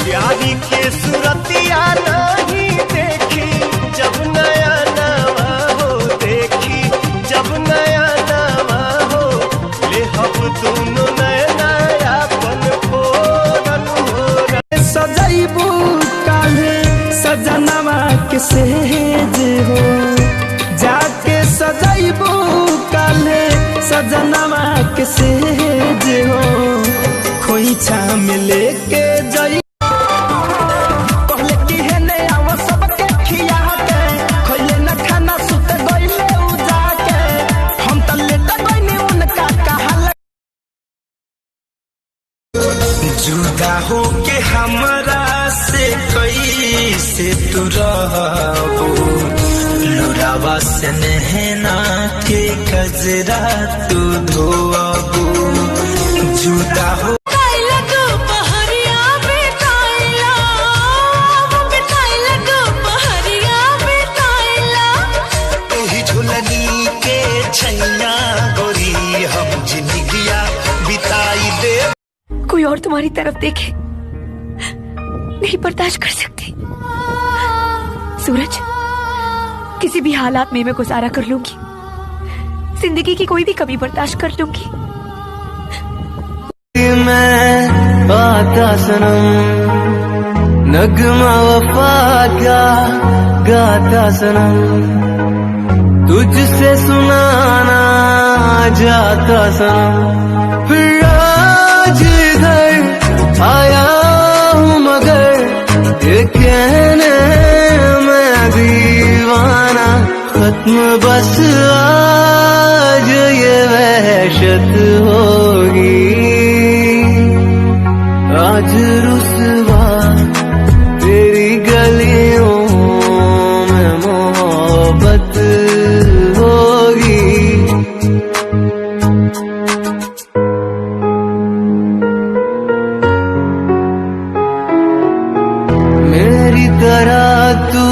प्यारी के सूरतिया नहीं देखी जब नया नवा हो, देखी जब नया नवा हो, ले हम दोनों नया अपन फोरन हो। सजाइबू काले सजनवा के सेज हो, जाके सजाइबू काले सजनवा के सेज हो, खोइछा में लेके जाई जुदा हो के हमरा से कैसे तू रहबो, लुरावा से नहना के गजरा तू धोबो। जुदा हो झुलनी के छैया गोरी हम जिंदगिया बिताई दे। कोई और तुम्हारी तरफ देखे नहीं बर्दाश्त कर सकती। सूरज, किसी भी हालात में मैं गुजारा कर लूंगी, जिंदगी की कोई भी कमी बर्दाश्त कर लूंगी। मैं आता सनम नगमा वफा क्या गाता सनम, तुझसे सुनाना जाता सनम। फिर आज इधर आया हूँ मगर ये कहने मैं दीवाना, खत्म बस आज ये वहशत होगी। आज रुसवा तेरी गलियों में मोहब्बत होगी। मेरी तरह तू